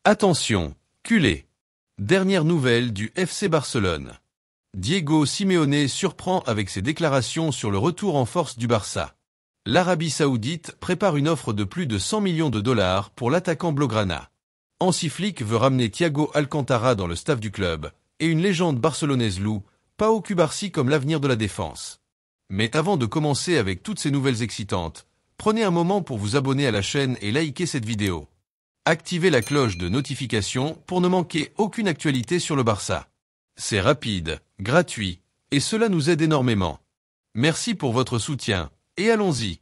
Attention, culé. Dernière nouvelle du FC Barcelone. Diego Simeone surprend avec ses déclarations sur le retour en force du Barça. L'Arabie Saoudite prépare une offre de plus de 100 millions de dollars pour l'attaquant blaugrana. Hansi Flick veut ramener Thiago Alcantara dans le staff du club, et une légende barcelonaise loue Pau Cubarsí comme l'avenir de la défense. Mais avant de commencer avec toutes ces nouvelles excitantes, prenez un moment pour vous abonner à la chaîne et liker cette vidéo. Activez la cloche de notification pour ne manquer aucune actualité sur le Barça. C'est rapide, gratuit, et cela nous aide énormément. Merci pour votre soutien, et allons-y.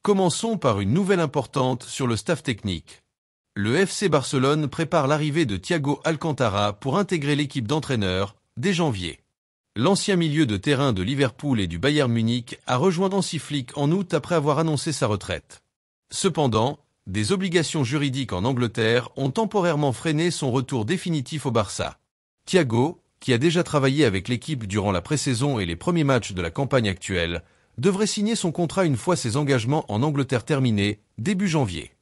Commençons par une nouvelle importante sur le staff technique. Le FC Barcelone prépare l'arrivée de Thiago Alcantara pour intégrer l'équipe d'entraîneurs dès janvier. L'ancien milieu de terrain de Liverpool et du Bayern Munich a rejoint Hansi Flick en août après avoir annoncé sa retraite. Cependant, des obligations juridiques en Angleterre ont temporairement freiné son retour définitif au Barça. Thiago, qui a déjà travaillé avec l'équipe durant la pré-saison et les premiers matchs de la campagne actuelle, devrait signer son contrat une fois ses engagements en Angleterre terminés, début janvier.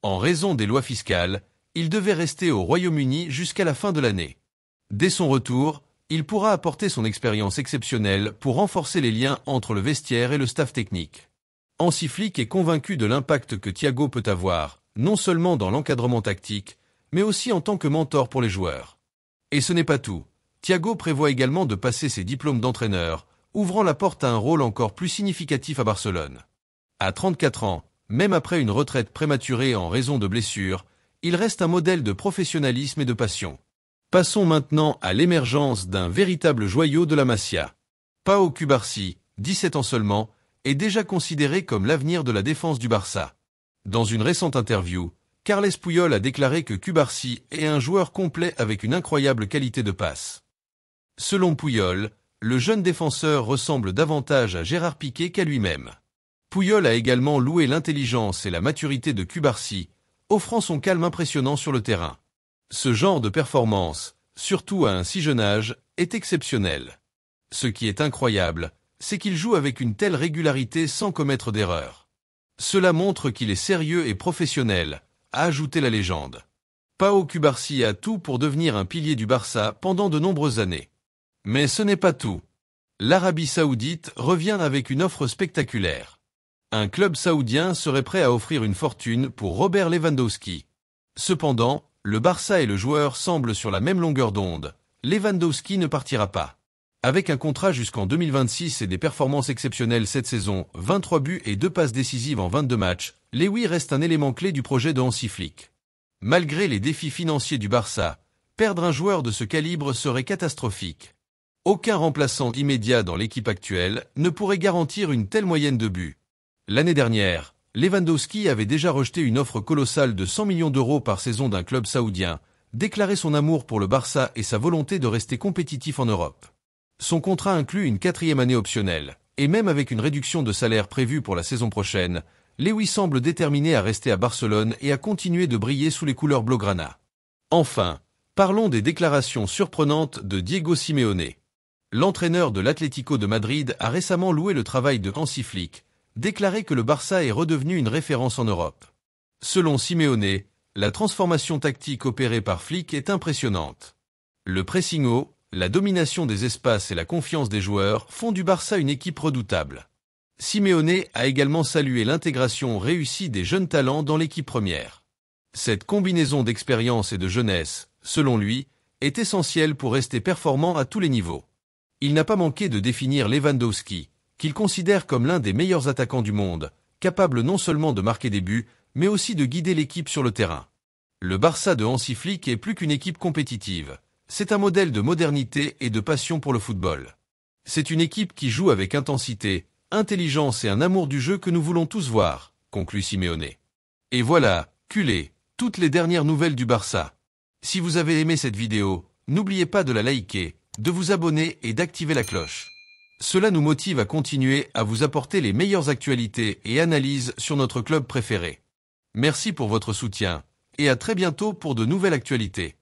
En raison des lois fiscales, il devait rester au Royaume-Uni jusqu'à la fin de l'année. Dès son retour, il pourra apporter son expérience exceptionnelle pour renforcer les liens entre le vestiaire et le staff technique. Hansi Flick est convaincu de l'impact que Thiago peut avoir, non seulement dans l'encadrement tactique, mais aussi en tant que mentor pour les joueurs. Et ce n'est pas tout. Thiago prévoit également de passer ses diplômes d'entraîneur, ouvrant la porte à un rôle encore plus significatif à Barcelone. À 34 ans, même après une retraite prématurée en raison de blessures, il reste un modèle de professionnalisme et de passion. Passons maintenant à l'émergence d'un véritable joyau de la Masia. Pau Cubarsí, 17 ans seulement, est déjà considéré comme l'avenir de la défense du Barça. Dans une récente interview, Carles Puyol a déclaré que Cubarsí est un joueur complet avec une incroyable qualité de passe. Selon Puyol, le jeune défenseur ressemble davantage à Gérard Piqué qu'à lui-même. Puyol a également loué l'intelligence et la maturité de Cubarsí, offrant son calme impressionnant sur le terrain. Ce genre de performance, surtout à un si jeune âge, est exceptionnel. Ce qui est incroyable, c'est qu'il joue avec une telle régularité sans commettre d'erreurs. Cela montre qu'il est sérieux et professionnel, a ajouté la légende. Pau Cubarsí a tout pour devenir un pilier du Barça pendant de nombreuses années. Mais ce n'est pas tout. L'Arabie Saoudite revient avec une offre spectaculaire. Un club saoudien serait prêt à offrir une fortune pour Robert Lewandowski. Cependant, le Barça et le joueur semblent sur la même longueur d'onde. Lewandowski ne partira pas. Avec un contrat jusqu'en 2026 et des performances exceptionnelles cette saison, 23 buts et 2 passes décisives en 22 matchs, Lewy reste un élément clé du projet de Hansi Flick. Malgré les défis financiers du Barça, perdre un joueur de ce calibre serait catastrophique. Aucun remplaçant immédiat dans l'équipe actuelle ne pourrait garantir une telle moyenne de buts. L'année dernière, Lewandowski avait déjà rejeté une offre colossale de 100 millions d'euros par saison d'un club saoudien, déclaré son amour pour le Barça et sa volonté de rester compétitif en Europe. Son contrat inclut une 4e année optionnelle, et même avec une réduction de salaire prévue pour la saison prochaine, Lewy semble déterminé à rester à Barcelone et à continuer de briller sous les couleurs blaugrana. Enfin, parlons des déclarations surprenantes de Diego Simeone. L'entraîneur de l'Atlético de Madrid a récemment loué le travail de Hansi Flick, déclaré que le Barça est redevenu une référence en Europe. Selon Simeone, la transformation tactique opérée par Flick est impressionnante. Le pressing haut, la domination des espaces et la confiance des joueurs font du Barça une équipe redoutable. Simeone a également salué l'intégration réussie des jeunes talents dans l'équipe première. Cette combinaison d'expérience et de jeunesse, selon lui, est essentielle pour rester performant à tous les niveaux. Il n'a pas manqué de définir Lewandowski, qu'il considère comme l'un des meilleurs attaquants du monde, capable non seulement de marquer des buts, mais aussi de guider l'équipe sur le terrain. Le Barça de Hansi Flick est plus qu'une équipe compétitive. C'est un modèle de modernité et de passion pour le football. C'est une équipe qui joue avec intensité, intelligence et un amour du jeu que nous voulons tous voir, conclut Simeone. Et voilà, culé, toutes les dernières nouvelles du Barça. Si vous avez aimé cette vidéo, n'oubliez pas de la liker, de vous abonner et d'activer la cloche. Cela nous motive à continuer à vous apporter les meilleures actualités et analyses sur notre club préféré. Merci pour votre soutien, et à très bientôt pour de nouvelles actualités.